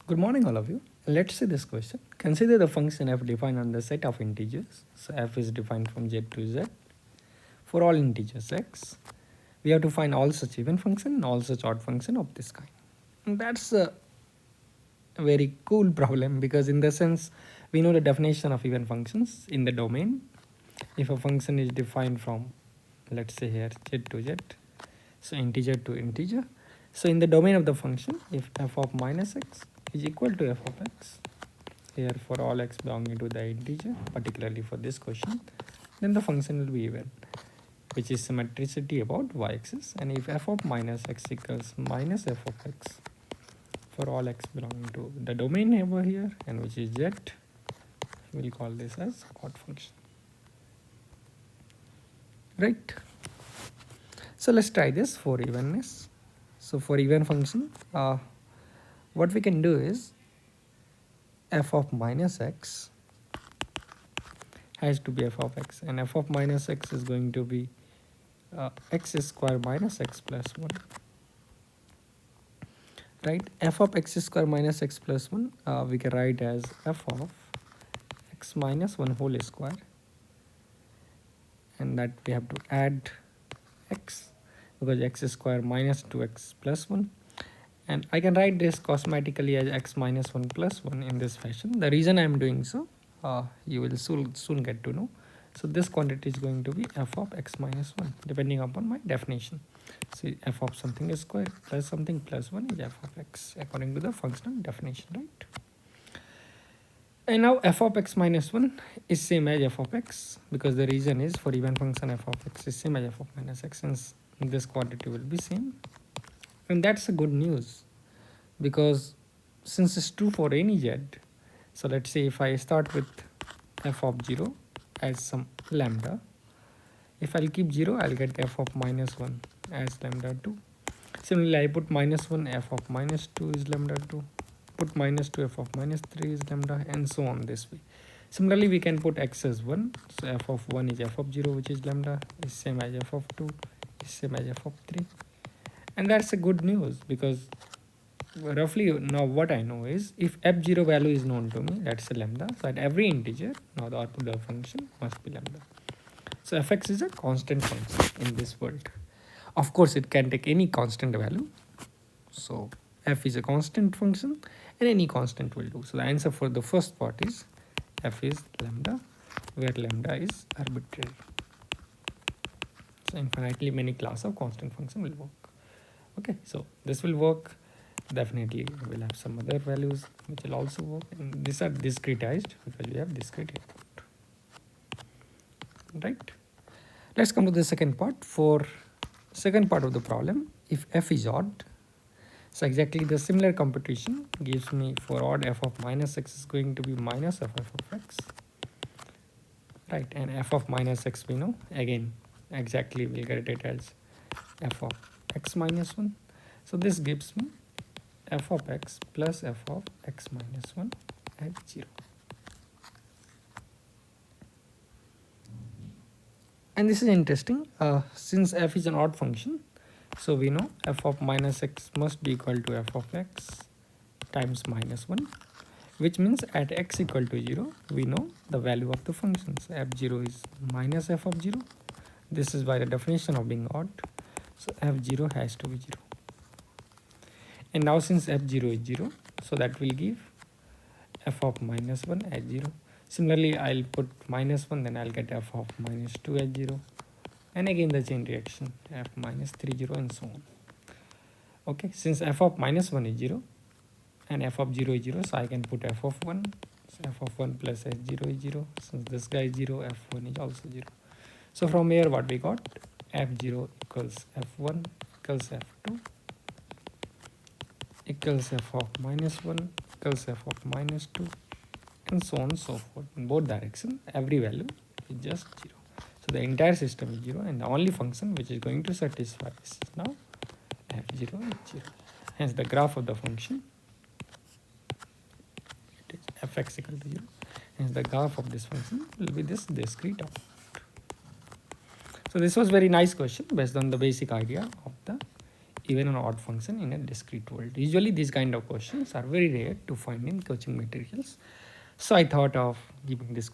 Good morning, all of you. Let's see this question. Consider the function f defined on the set of integers. So f is defined from z to z for all integers x. We have to find all such even function and all such odd function of this kind. And that's a very cool problem because in the sense we know the definition of even functions in the domain. If a function is defined from, let's say here, z to z, so integer to integer. So in the domain of the function, if f of minus x is equal to f of x, here for all x belonging to the integer, particularly for this question, then the function will be even, which is symmetricity about y-axis. And if f of minus x equals minus f of x for all x belonging to the domain over here, and which is z, we'll call this as odd function. Right? So let's try this for evenness. So for even function, what we can do is f of minus x has to be f of x, and f of minus x is going to be x square minus x plus 1. Right? F of x square minus x plus 1 we can write as f of x minus 1 whole square, and that we have to add x because x square minus 2x plus 1, and I can write this cosmetically as x minus 1 plus 1 in this fashion. The reason I am doing so, you will soon get to know. So this quantity is going to be f of x minus 1 depending upon my definition. So f of something is square plus something plus 1 is f of x according to the functional definition, right? And now f of x minus 1 is same as f of x, because the reason is for even function f of x is same as f of minus x, since this quantity will be same. And that's a good news, because since it's true for any z, so let's say if I start with f of 0 as some lambda, if I'll keep 0, I'll get f of minus 1 as lambda 2. Similarly, I put minus 1, f of minus 2 is lambda 2. Put minus 2, f of minus 3 is lambda, and so on this way. Similarly, we can put x as 1. So f of 1 is f of 0, which is lambda, is same as f of 2, is same as f of 3. And that's a good news, because roughly now what I know is if f0 value is known to me, that's a lambda. So at every integer, now the output of the function must be lambda. So fx is a constant function in this world. Of course, it can take any constant value. So f is a constant function, and any constant will do. So the answer for the first part is f is lambda, where lambda is arbitrary. So infinitely many class of constant function will work. Okay, so this will work. Definitely we'll have some other values which will also work, and these are discretized because we have discrete input. Right? Let's come to the second part. For second part of the problem, if f is odd, so exactly the similar computation gives me for odd f of minus x is going to be minus of f of x. Right, and f of minus x we know, again exactly we'll get it as f of x minus 1. So this gives me f of x plus f of x minus 1 at 0. And this is interesting, since f is an odd function, so we know f of minus x must be equal to f of x times minus 1, which means at x equal to 0, we know the value of the function. So f0 is minus f of 0. This is by the definition of being odd. So f0 has to be 0. And now since f0 is 0, so that will give f of minus 1 at 0. Similarly, I'll put minus 1, then I'll get f of minus 2 at 0. And again the chain reaction, f minus 3, 0, and so on. Okay, since f of minus 1 is 0 and f of 0 is 0, so I can put f of 1. So f of 1 plus h0 is 0. Since this guy is 0, f1 is also 0. So from here what we got, f0 equals f1 equals f2 equals f of minus 1 equals f of minus 2, and so on and so forth. In both directions, every value is just 0. So the entire system is 0, and the only function which is going to satisfy this is now f0 is 0. Hence the graph of the function, it is fx equal to 0. Hence the graph of this function will be this discrete output. So this was very nice question based on the basic idea of the even an odd function in a discrete world. Usually these kind of questions are very rare to find in coaching materials. So I thought of giving this question.